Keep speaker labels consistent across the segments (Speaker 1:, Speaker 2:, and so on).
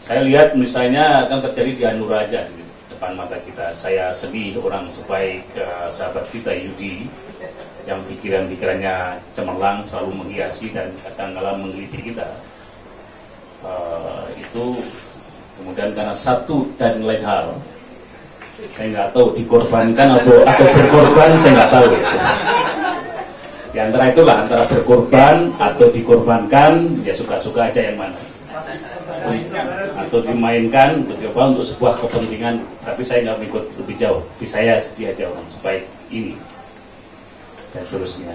Speaker 1: Saya lihat misalnya kan terjadi di Hanura aja di depan mata kita. Saya sedih orang sebaik sahabat kita Yudi yang pikiran-pikirannya cemerlang selalu menghiasi dan kadang-kadang menggelitik kita. Itu kemudian karena satu dan lain hal, saya nggak tahu dikorbankan atau berkorban, saya nggak tahu. Di antara itulah, antara berkorban atau dikorbankan, ya suka-suka aja yang mana. Atau dimainkan untuk sebuah kepentingan, tapi saya nggak ikut lebih jauh. Tapi saya sedih aja orang sebaik ini dan seterusnya.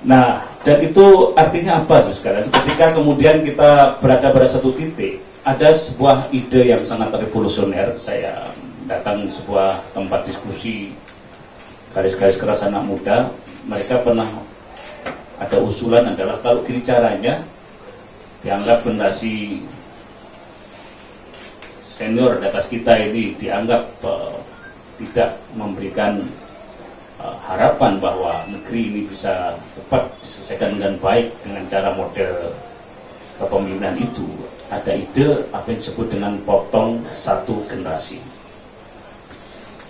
Speaker 1: Nah, dan itu artinya apa, sekalian? Ketika kemudian kita berada pada satu titik, ada sebuah ide yang sangat revolusioner. Saya datang di sebuah tempat diskusi garis-garis keras anak muda. Mereka pernah ada usulan adalah kalau gini caranya dianggap generasi senior di atas kita ini dianggap tidak memberikan harapan bahwa negeri ini bisa cepat diselesaikan dengan baik dengan cara model kepemimpinan itu. Ada ide apa yang disebut dengan potong satu generasi.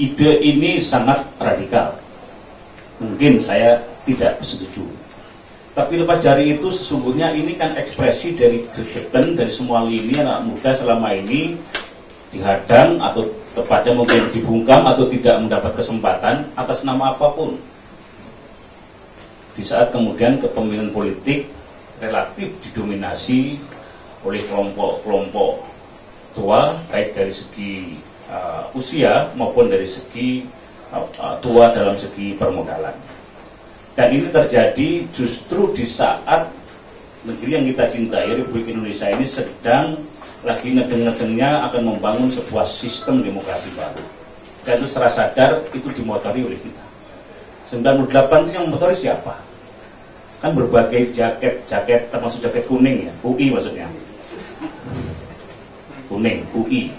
Speaker 1: Ide ini sangat radikal. Mungkin saya tidak setuju. Tapi lepas dari itu sesungguhnya ini kan ekspresi dari gregetan dari semua lini anak muda selama ini dihadang atau tepatnya mungkin dibungkam atau tidak mendapat kesempatan atas nama apapun. Di saat kemudian kepemimpinan politik relatif didominasi oleh kelompok-kelompok tua, baik dari segi usia maupun dari segi tua dalam segi permodalan. Dan ini terjadi justru di saat negeri yang kita cintai, Republik Indonesia ini sedang lagi ngedeng-ngedengnya akan membangun sebuah sistem demokrasi baru. Dan itu secara sadar itu dimotori oleh kita. 98 itu yang memotori siapa? Kan berbagai jaket termasuk jaket kuning ya, UI maksudnya. Kuning, UI.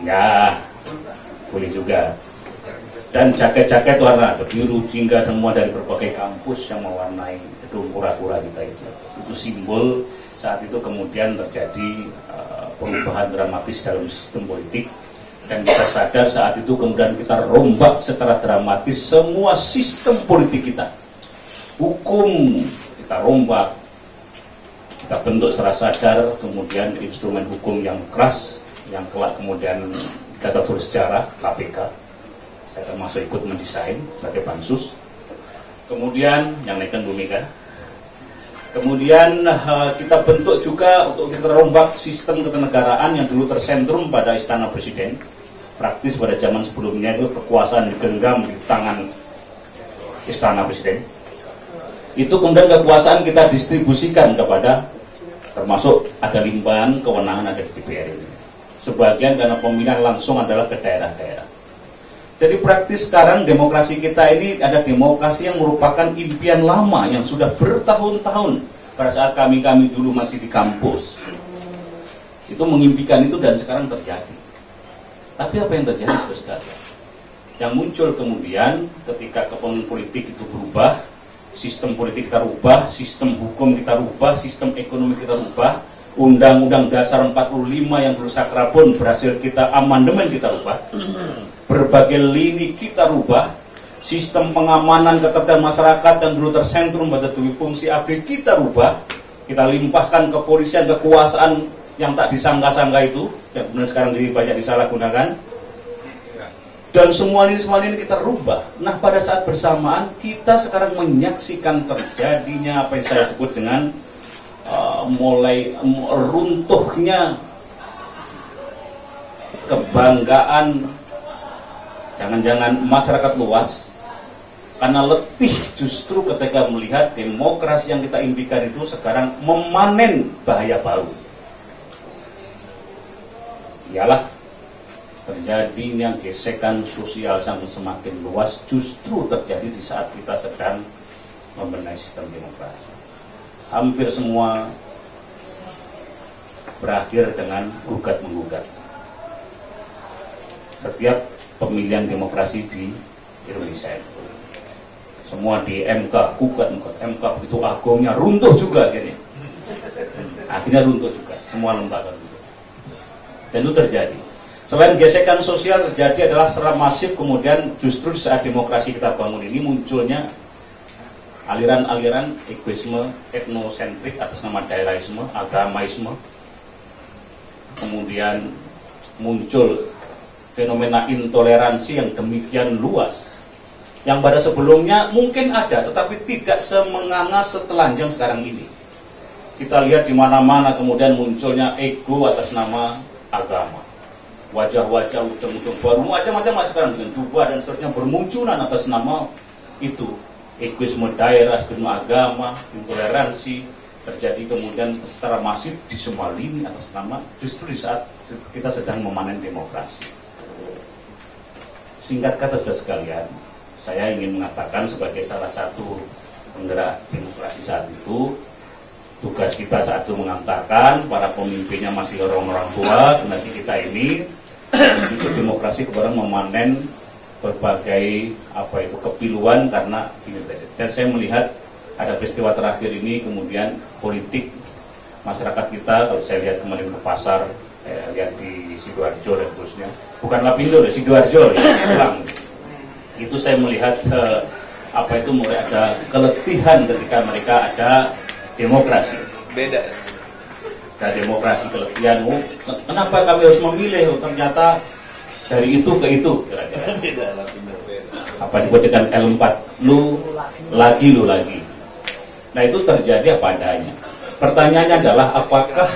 Speaker 1: Ya, boleh juga. Dan jaket-jaket warna biru, jingga, semua dari berbagai kampus yang mewarnai gedung pura-pura kita itu. Itu simbol saat itu kemudian terjadi perubahan dramatis dalam sistem politik. Dan kita sadar saat itu kemudian kita rombak secara dramatis semua sistem politik kita. Hukum kita rombak, kita bentuk secara sadar, kemudian instrumen hukum yang keras, yang kelak kemudian kita tahu sejarah, KPK. Saya termasuk ikut mendesain sebagai pansus. Kemudian yang naikkan Bu Mega. Kemudian kita bentuk juga untuk kita rombak sistem kenegaraan yang dulu tersentrum pada Istana Presiden. Praktis pada zaman sebelumnya itu kekuasaan digenggam di tangan Istana Presiden. Itu kemudian kekuasaan kita distribusikan kepada, termasuk ada limpahan kewenangan ada di DPR ini. Sebagian karena pemilihan langsung adalah ke daerah-daerah. Jadi praktis sekarang demokrasi kita ini ada demokrasi yang merupakan impian lama yang sudah bertahun-tahun pada saat kami dulu masih di kampus. Itu mengimpikan itu dan sekarang terjadi. Tapi apa yang terjadi sekali? Yang muncul kemudian ketika kepemimpinan politik itu berubah, sistem politik kita rubah, sistem hukum kita rubah, sistem ekonomi kita rubah, Undang-Undang Dasar 45 yang dulu sakral pun berhasil kita amandemen kita rubah. Berbagai lini kita rubah, sistem pengamanan ketertiban masyarakat yang dulu tersentrum pada tujuh fungsi ABRI kita rubah, kita limpahkan kepolisian kekuasaan yang tak disangka-sangka itu, yang kemudian sekarang banyak disalahgunakan, dan semua ini kita rubah. Nah pada saat bersamaan kita sekarang menyaksikan terjadinya apa yang saya sebut dengan mulai runtuhnya kebanggaan jangan-jangan masyarakat luas karena letih justru ketika melihat demokrasi yang kita impikan itu sekarang memanen bahaya baru. Ialah terjadinya gesekan sosial yang semakin luas justru terjadi di saat kita sedang membenahi sistem demokrasi. Hampir semua berakhir dengan gugat-menggugat. Setiap pemilihan demokrasi di Indonesia itu semua di MK, gugat-menggugat. MK begitu agungnya runtuh juga akhirnya. akhirnya runtuh juga, semua lembaga runtuh. Dan itu terjadi. Selain gesekan sosial terjadi adalah secara masif, kemudian justru saat demokrasi kita bangun ini munculnya aliran-aliran egoisme etnosentrik atas nama daerahisme, agamaisme. Kemudian muncul fenomena intoleransi yang demikian luas, yang pada sebelumnya mungkin ada, tetapi tidak semenganga setelanjang sekarang ini. Kita lihat di mana-mana kemudian munculnya ego atas nama agama. Wajah-wajah ujung-ujung baru, macam-macam sekarang dengan jubah dan seterusnya bermunculan atas nama itu. Egoisme daerah, egoisme agama, intoleransi terjadi kemudian secara masif di semua lini atas nama justru di saat kita sedang memanen demokrasi. Singkat kata saudara sekalian, saya ingin mengatakan sebagai salah satu penggerak demokrasi saat itu, tugas kita saat itu mengantarkan para pemimpinnya masih orang-orang tua generasi kita ini menuju demokrasi kemudian memanen berbagai kepiluan karena ini. Dan saya melihat ada peristiwa terakhir ini kemudian politik masyarakat kita, kalau saya lihat kemarin ke pasar, lihat di Sidoarjo dan terusnya, bukan Lapindo, Sidoarjo pulang. Itu saya melihat mulai ada keletihan ketika mereka ada demokrasi. Beda. Ada demokrasi keletihan. Kenapa kami harus memilih? Ternyata dari itu ke itu kira-kira. Apa disebut dengan L4, lu lagi. Nah itu terjadi apa adanya. Pertanyaannya adalah apakah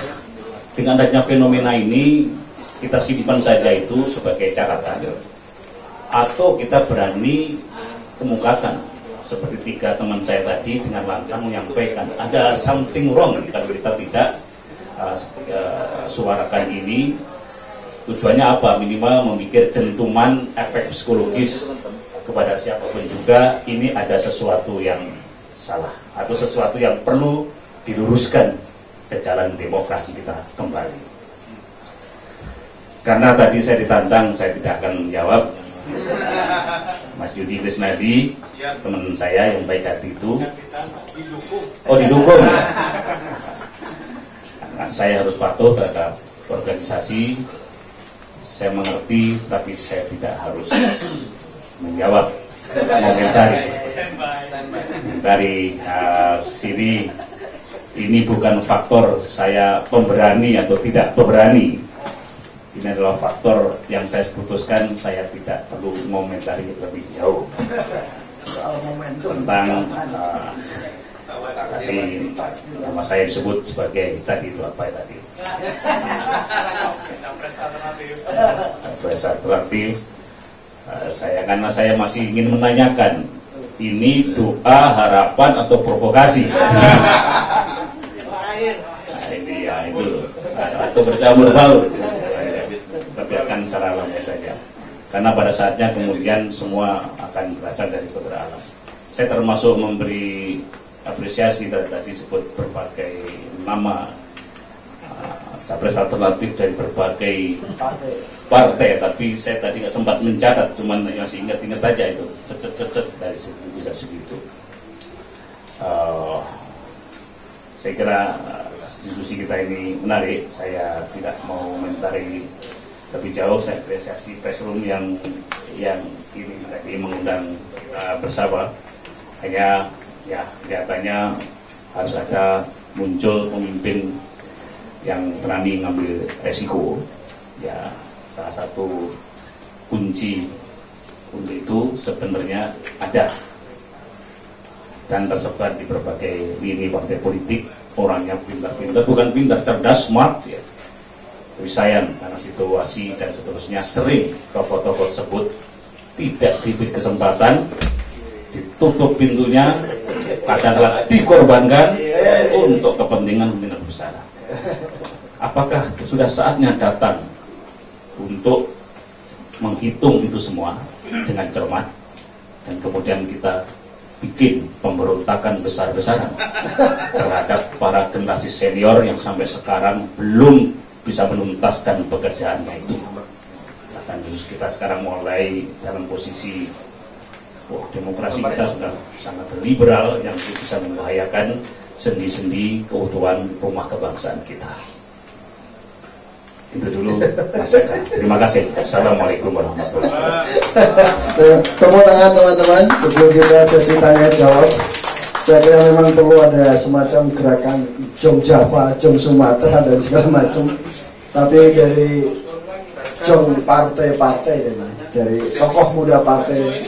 Speaker 1: dengan adanya fenomena ini kita simpan saja itu sebagai catatan, atau kita berani kemukakan seperti tiga teman saya tadi dengan lantang menyampaikan ada something wrong kalau kita tidak suarakan ini. Tujuannya apa? Minimal memikir dentuman efek psikologis kepada siapapun juga, ini ada sesuatu yang salah atau sesuatu yang perlu diluruskan ke jalan demokrasi kita kembali. Karena tadi saya ditantang, saya tidak akan menjawab. Mas Yudi Krisnadi, teman saya yang baik hati itu, didukung. Nah, saya harus patuh terhadap organisasi. Saya mengerti, tapi saya tidak harus menjawab, komentari. Dari sini, ini bukan faktor saya pemberani atau tidak pemberani. Ini adalah faktor yang saya putuskan, saya tidak perlu komentari lebih jauh tentang tadi nama saya disebut sebagai tadi itu apa ya tadi? Capres alternatif. Karena saya masih ingin menanyakan, ini doa, harapan atau provokasi? Nah, ini ya itu atau bercampur baur. Tapi akan secara alamnya saja. Karena pada saatnya kemudian semua akan berasal dari Kodrat alam. Saya termasuk memberi apresiasi tadi sebut berbagai nama capres alternatif dari berbagai partai, tapi saya tadi nggak sempat mencatat, cuman masih ingat-ingat aja itu, cet dari segitu. Saya kira diskusi kita ini menarik. Saya tidak mau komentari lebih jauh. Saya apresiasi press room yang ini tadi mengundang kita bersama. Hanya ya kelihatannya harus ada muncul pemimpin yang berani ngambil resiko. Ya, salah satu kunci untuk itu sebenarnya ada dan tersebar di berbagai lini partai politik. Orangnya pintar-pintar, bukan pintar, cerdas, smart ya. Tapi sayang karena situasi dan seterusnya sering tokoh-tokoh tersebut tidak diberi kesempatan, ditutup pintunya, kadang-kadang dikorbankan untuk kepentingan besar. Apakah sudah saatnya datang untuk menghitung itu semua dengan cermat dan kemudian kita bikin pemberontakan besar-besaran terhadap para generasi senior yang sampai sekarang belum bisa menuntaskan pekerjaannya itu. Bahkan kita sekarang mulai dalam posisi demokrasi kita sudah sangat liberal yang bisa membahayakan sendi-sendi keutuhan rumah kebangsaan kita. Itu dulu Mas Eka. Terima kasih. Assalamualaikum warahmatullahi wabarakatuh.
Speaker 2: Tepuk tangan teman-teman sebelum kita sesi tanya jawab. Saya kira memang perlu ada semacam gerakan Jom Jawa, Jom Sumatera dan segala macam. Tapi dari Jom partai-partai dari tokoh muda partai